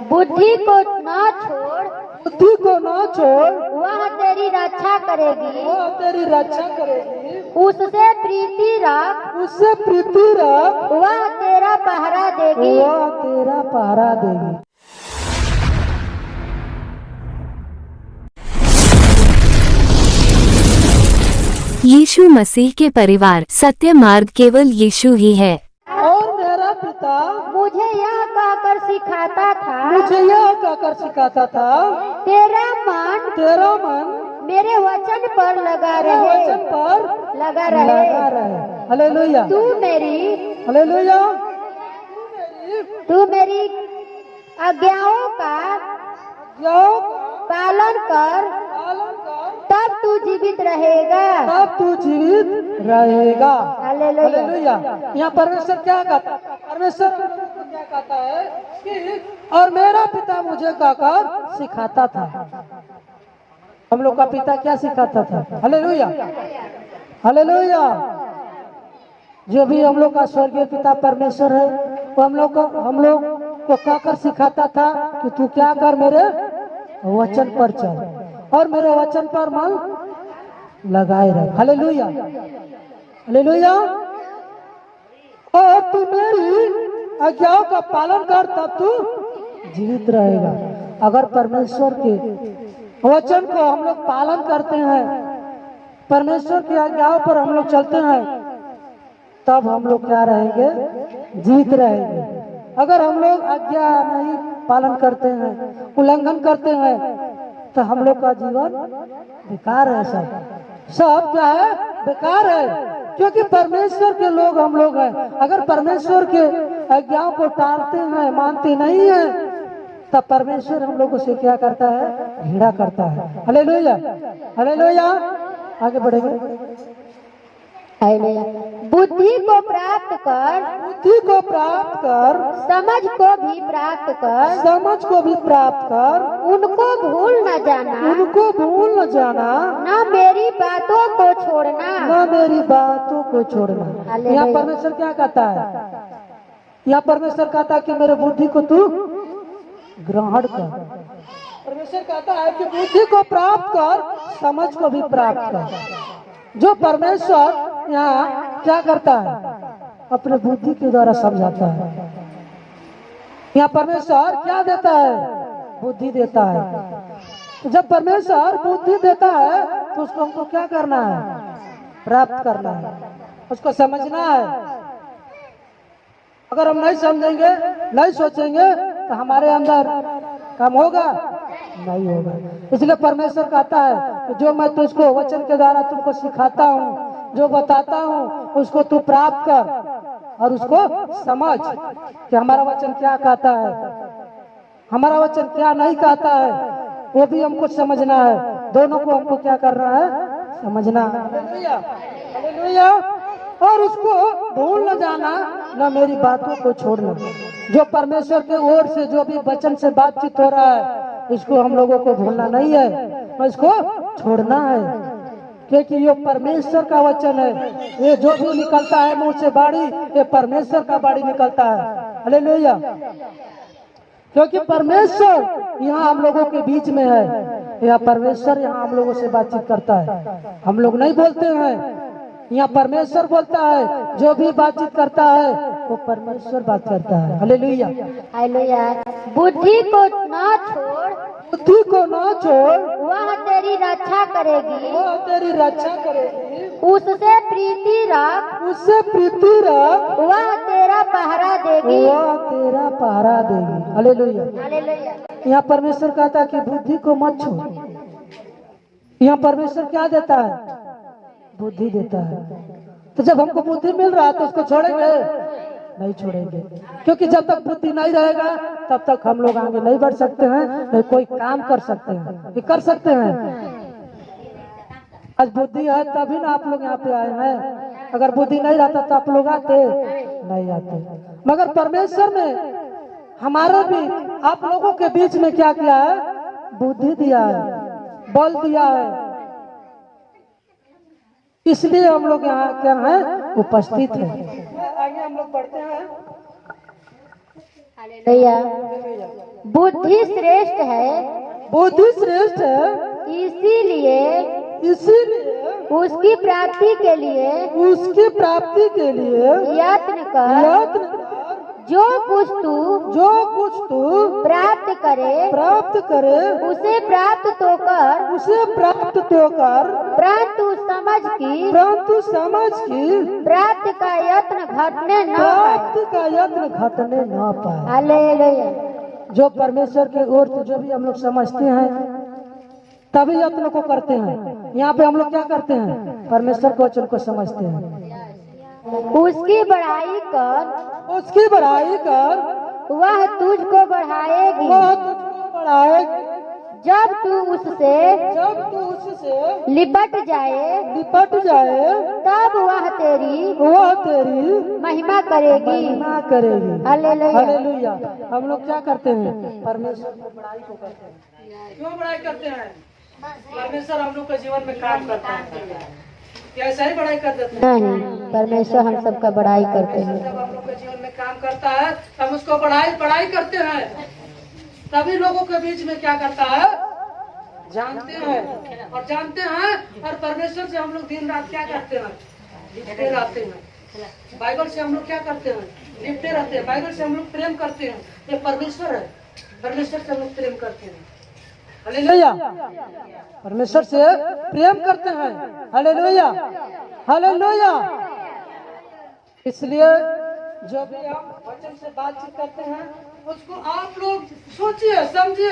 बुद्धि को ना छोड़, बुद्धि को ना छोड़, वह तेरी रक्षा करेगी। वह तेरी रक्षा करेगी। उससे प्रीति रख, उससे प्रीति रख, वह तेरा पहरा देगी। वह तेरा पहरा देगी। यीशु मसीह के परिवार, सत्य मार्ग केवल यीशु ही है। और मेरा पिता मुझे यह कहकर सिखाता था, मुझे यह कहकर सिखाता था, तेरा तेरा मन मेरे वचन पर लगा मेरे रहे, वचन पर लगा लगा रहे। रहे। हालेलुया, तू मेरी हालेलुया। तू मेरी आज्ञाओं का जाओ पालन कर, पालन कर, तब तू जीवित रहेगा। तब तू जीवित रहेगा। हालेलुया। हालेलुया। यहाँ परमेश्वर क्या कहता है? परमेश्वर को क्या कहता है कि और मेरा पिता मुझे कहकर सिखाता था। हम लोग का पिता क्या सिखाता था? Hallelujah, hallelujah. जो भी हम लोग का स्वर्गीय पिता परमेश्वर है, वो हम लोग को कहकर सिखाता था कि तू क्या कर, मेरे वचन पर चल और मेरे वचन पर मन लगाए रह। Hallelujah, hallelujah. और तू मेरी आज्ञाओं का पालन कर, तब तू जीवित रहेगा। अगर परमेश्वर के वचन को हम लोग पालन करते हैं, परमेश्वर की आज्ञाओं पर हम लोग चलते हैं, तब हम लोग क्या रहेंगे? जीवित रहेंगे। अगर हम लोग आज्ञा नहीं पालन करते हैं, उल्लंघन करते हैं, तो हम लोग का जीवन बेकार है। सब क्या है? बेकार है। क्योंकि परमेश्वर के लोग हम लोग हैं। अगर परमेश्वर के आज्ञाओं को टालते हैं, मानते नहीं है, तब परमेश्वर हम लोगों से क्या करता है? घृणा करता है। Hallelujah, hallelujah. आगे बढ़ेंगे। हालेलुया। बुद्धि को प्राप्त कर, बुद्धि को प्राप्त कर, समझ को भी प्राप्त कर, समझ को भी प्राप्त कर, उनको भूल न जाना, उनको भूल न जाना, न मेरी बातों को छोड़ना। न मेरी बातों को छोड़ना। हालेलुया। यहाँ परमेश्वर क्या कहता है? यहाँ परमेश्वर कहता है कि मेरे बुद्धि को तू ग्रहण कर। परमेश्वर कहता है कि बुद्धि को प्राप्त कर, समझ को भी प्राप्त कर। जो परमेश्वर यहाँ क्या करता है? अपने बुद्धि के द्वारा समझाता है। यहाँ परमेश्वर क्या देता है? बुद्धि देता है। तो जब परमेश्वर बुद्धि देता है, तो उसको हमको क्या करना है? प्राप्त करना है, उसको समझना है। अगर हम नहीं समझेंगे, नहीं सोचेंगे, तो हमारे अंदर काम होगा? नहीं होगा। इसलिए परमेश्वर कहता है कि जो मैं तुझको वचन के द्वारा तुमको सिखाता हूँ, जो बताता हूँ, उसको तू प्राप्त कर और उसको समझ कि हमारा वचन क्या कहता है, हमारा वचन क्या नहीं कहता है, वो भी हमको समझना है। दोनों को हमको क्या करना है? समझना है। Hallelujah, hallelujah. और उसको भूल न जाना, न मेरी बातों को छोड़ना। जो परमेश्वर के ओर से जो भी वचन से बातचीत हो रहा है, इसको हम लोगों को भूलना नहीं है, इसको छोड़ना है। क्योंकि ये परमेश्वर का वचन है। ये जो भी निकलता है मुंह से बाड़ी, ये परमेश्वर का बाड़ी निकलता है। हालेलुया। क्योंकि परमेश्वर यहाँ हम लोगों के बीच में है। यह परमेश्वर यहाँ हम लोगों से बातचीत करता है। हम लोग नहीं बोलते हैं, यहाँ परमेश्वर बोलता है। जो भी बातचीत करता है वो परमेश्वर बात करता है। Hallelujah, hallelujah. बुद्धि को न छोड़, बुद्धि को ना छोड़, वह तेरी रक्षा करेगी। वो तेरी रक्षा करेगी। उससे प्रीति रख, उससे प्रीति रख, वह तेरा पहरा देगी। वह तेरा पहरा देगी। हालेलुया। हालेलुया। यहाँ परमेश्वर कहता है कि बुद्धि को मत छोड़। यहाँ परमेश्वर क्या देता है? बुद्धि देता है। तो जब हमको बुद्धि मिल रहा है तो उसको छोड़ेंगे? नहीं छोड़ेंगे। क्योंकि जब तक बुद्धि नहीं रहेगा, तब तक हम लोग आगे नहीं बढ़ सकते हैं, नहीं कोई काम कर सकते हैं। ये कर सकते हैं। आज बुद्धि है तभी ना आप लोग यहाँ पे आए हैं। अगर बुद्धि नहीं रहता तो आप लोग आते नहीं आते। मगर परमेश्वर ने हमारे भी आप लोगों के बीच में क्या किया है? बुद्धि दिया है, बल दिया है। इसलिए हम लोग यहाँ क्या है? उपस्थित है। आगे हम लोग बढ़ते हैं। भैया बुद्धि श्रेष्ठ है, बुद्धि श्रेष्ठ है, इसीलिए इसीलिए उसकी प्राप्ति के लिए उसकी प्राप्ति के लिए यत्न कर। यत्न कर। जो कुछ तू प्राप्त करे उसे प्राप्त तो कर, परंतु समझ की प्राप्ति का यत्न घटने न पाए। हालेलुया। जो परमेश्वर की ओर से जो भी हम लोग समझते हैं तभी यत्न को करते हैं। यहाँ पे हम लोग क्या करते हैं? परमेश्वर के वचन को समझते हैं। उसकी बढ़ाई कर, वह तुझको बढ़ाएगी। जब तू उससे लिपट जाए तब वह तेरी महिमा करेगी। हालेलुया। हम लोग क्या करते हैं? परमेश्वर को बड़ाई को करते हैं। क्यों बड़ाई करते हैं? परमेश्वर हम लोग के जीवन में काम करता है, क्या ऐसा ही बड़ाई कर देते हैं? नहीं, परमेश्वर हम सबका बड़ाई करते हैं। जब हम लोग के जीवन में काम करता है हम उसको बड़ाई करते हैं। सभी लोगों के बीच में क्या करता है? जानते हैं और परमेश्वर से हम लोग दिन रात क्या करते हैं? लिपटे रहते हैं। बाइबल से हम लोग क्या करते हैं? लिपटे रहते हैं। बाइबल से हम लोग प्रेम करते हैं। ये परमेश्वर है, परमेश्वर से हम लोग प्रेम करते हैं। हालेलुया। परमेश्वर से प्रेम करते हैं। हालेलुया। इसलिए जो भी आप वचन से बातचीत करते हैं उसको आप लोग सोचिए, समझिए।